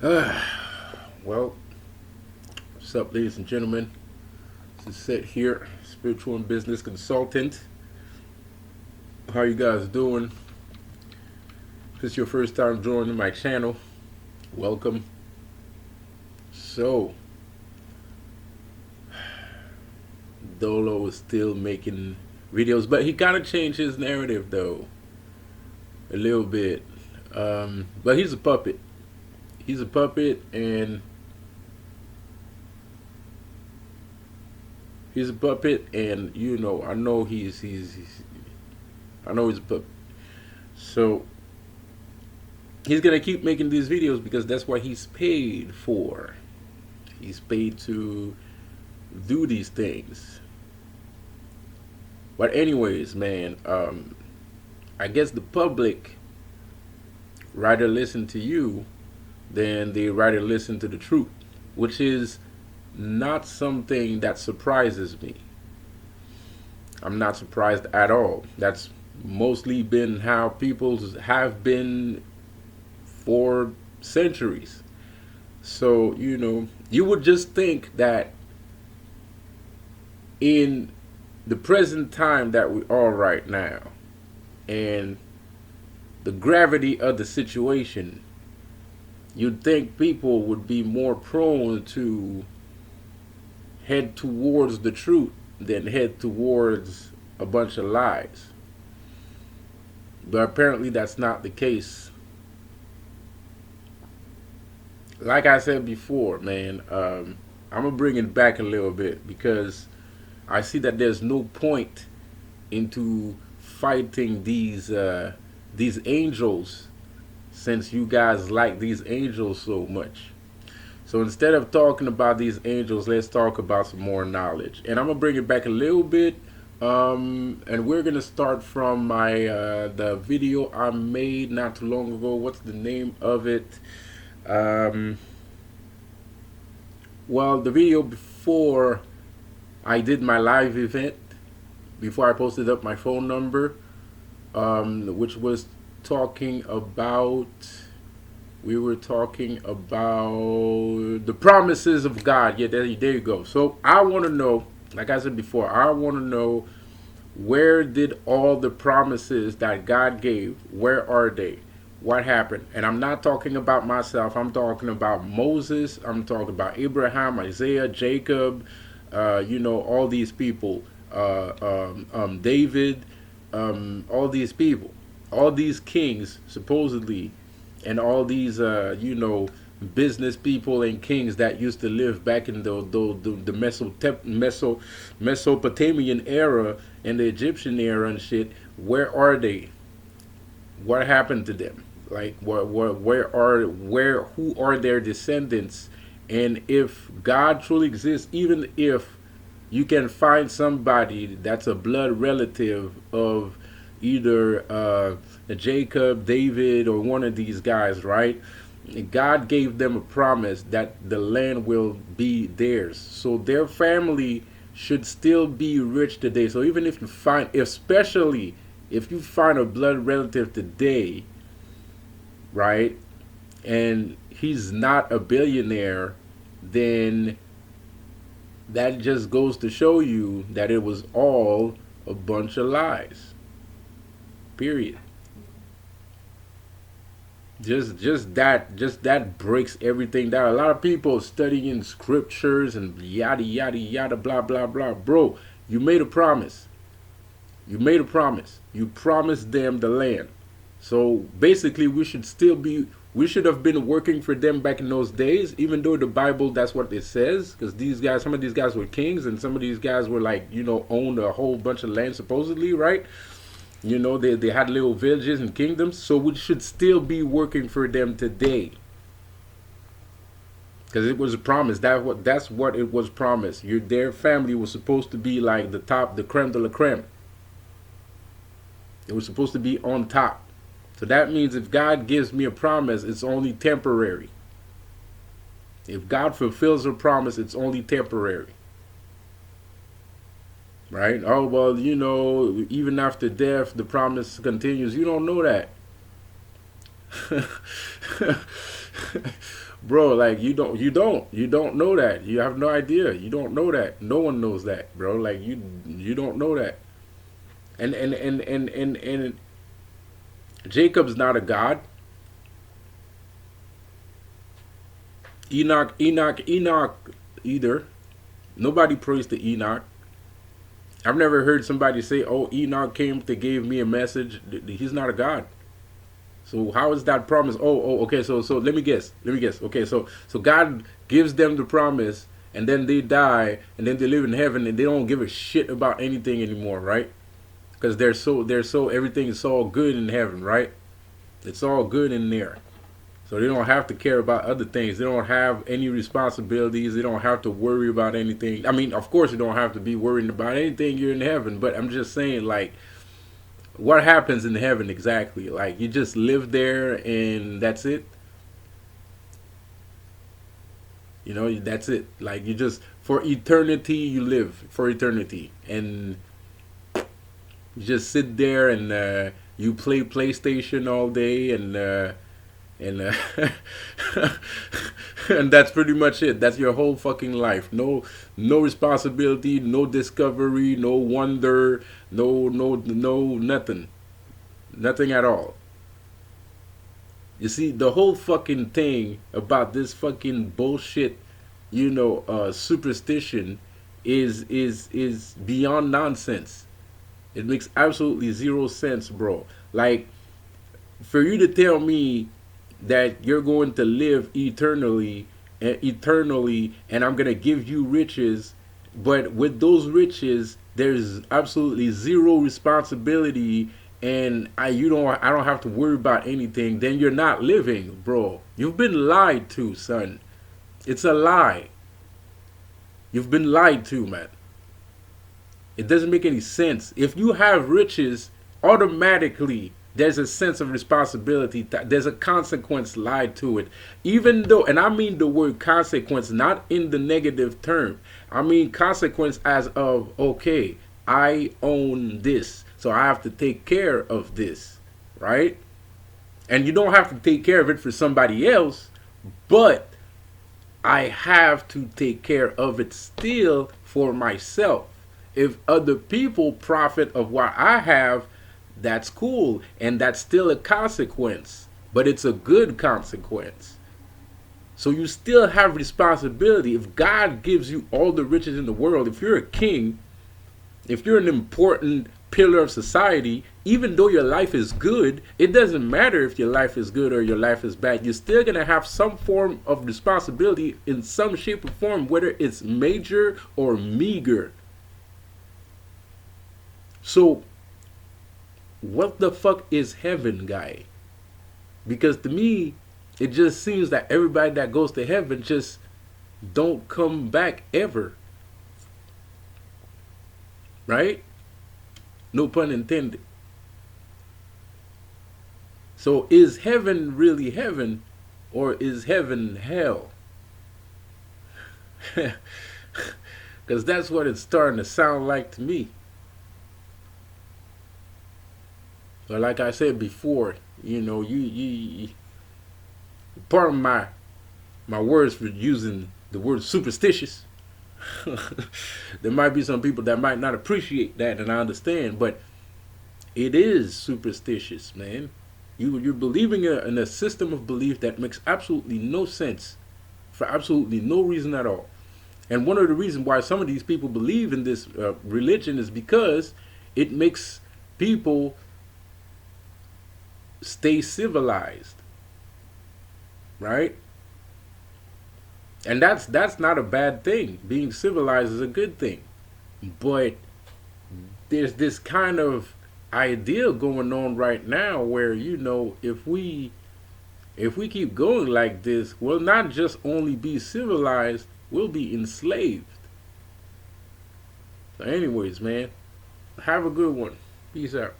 Well, what's up, ladies and gentlemen? This is Seth here, spiritual and business consultant. How you guys doing? If this is your first time joining my channel, welcome. So, Doelow is still making videos, but he kind of changed his narrative though, a little bit. But he's a puppet. He's a puppet, and I know I know he's a puppet. So he's gonna keep making these videos because that's what he's paid for. He's paid to do these things. But anyways, man, I guess the public rather listen to you than they rather listen to the truth, which is not something that surprises me. I'm not surprised at all. That's mostly been how people have been for centuries. So, you would just think that in the present time that we are right now and the gravity of the situation, you'd think people would be more prone to head towards the truth than head towards a bunch of lies. But apparently that's not the case. Like I said before, man, I'm gonna bring it back a little bit because I see that there's no point into fighting these angels, since you guys like these angels so much. So instead of talking about these angels, let's talk about some more knowledge. And I'm gonna bring it back a little bit, and we're gonna start from my the video I made not too long ago. What's the name of it? Well, the video before I did my live event, before I posted up my phone number, which was talking about, we were talking about the promises of God. Yeah, there you go. So I want to know, like I said before, I want to know, where did all the promises that God gave, where are they? What happened? And I'm not talking about myself. I'm talking about Moses. I'm talking about Abraham, Isaiah, Jacob, all these people, David, all these people, all these kings, supposedly, and all these, business people and kings that used to live back in the Mesopotamian era and the Egyptian era and shit. Where are they? What happened to them? Like, who are their descendants? And if God truly exists, even if you can find somebody that's a blood relative of either Jacob, David, or one of these guys, right? God gave them a promise that the land will be theirs. So their family should still be rich today. So even if you find, especially if you find a blood relative today, right, and he's not a billionaire, then that just goes to show you that it was all a bunch of lies. Period. Just that breaks everything down. A lot of people studying scriptures and yada yada yada blah blah blah. Bro, you made a promise. You made a promise. You promised them the land. So basically, we should have been working for them back in those days, even though the Bible, that's what it says. Because some of these guys were kings, and some of these guys were like, owned a whole bunch of land, supposedly, right? They had little villages and kingdoms. So we should still be working for them today. Because it was a promise. That's what it was promised. Their family was supposed to be like the top, the creme de la creme. It was supposed to be on top. So that means if God gives me a promise, it's only temporary. If God fulfills a promise, it's only temporary. Right? Oh, well, even after death, the promise continues. You don't know that. Bro, like you don't know that. You have no idea. You don't know that. No one knows that, bro. Like you don't know that. And Jacob's not a god. Enoch either. Nobody prays to Enoch. I've never heard somebody say, "Oh, Enoch came to give me a message." He's not a god. So how is that promise? Okay. So let me guess. Okay, so God gives them the promise, and then they die, and then they live in heaven, and they don't give a shit about anything anymore, right? Because they're so everything is all good in heaven, right? It's all good in there. So they don't have to care about other things. They don't have any responsibilities. They don't have to worry about anything. I mean, of course, you don't have to be worrying about anything. You're in heaven, but I'm just saying, like, what happens in heaven exactly? Like, you just live there and that's it. You know, that's it. Like, you just for eternity, you live for eternity, and you just sit there and you play PlayStation all day, and and that's pretty much it. That's your whole fucking life. No responsibility, no discovery, no wonder, no nothing, nothing at all. You see, the whole fucking thing about this fucking bullshit, superstition, is beyond nonsense. It makes absolutely zero sense, bro. Like, for you to tell me that you're going to live eternally, and I'm gonna give you riches, but with those riches, there's absolutely zero responsibility, and I don't have to worry about anything. Then you're not living, bro. You've been lied to, son. It's a lie. You've been lied to, man. It doesn't make any sense. If you have riches, automatically there's a sense of responsibility. There's a consequence lied to it. Even though, and I mean the word consequence not in the negative term. I mean consequence as of, okay, I own this, so I have to take care of this, right? And you don't have to take care of it for somebody else, but I have to take care of it still for myself. If other people profit of what I have, that's cool, and that's still a consequence, but it's a good consequence. So you still have responsibility. If God gives you all the riches in the world, if you're a king, if you're an important pillar of society, even though your life is good, it doesn't matter if your life is good or your life is bad. You're still going to have some form of responsibility in some shape or form, whether it's major or meager. So what the fuck is heaven, guy? Because to me, it just seems that everybody that goes to heaven just don't come back ever. Right? No pun intended. So is heaven really heaven, or is heaven hell? Because that's what it's starting to sound like to me. But like I said before, you pardon my words for using the word superstitious. There might be some people that might not appreciate that, and I understand, but it is superstitious, man. You're believing in a system of belief that makes absolutely no sense for absolutely no reason at all. And one of the reasons why some of these people believe in this religion is because it makes people stay civilized, right? And that's not a bad thing. Being civilized is a good thing. But there's this kind of idea going on right now where, if we keep going like this, we'll not just only be civilized, we'll be enslaved. So anyways, man, have a good one. Peace out.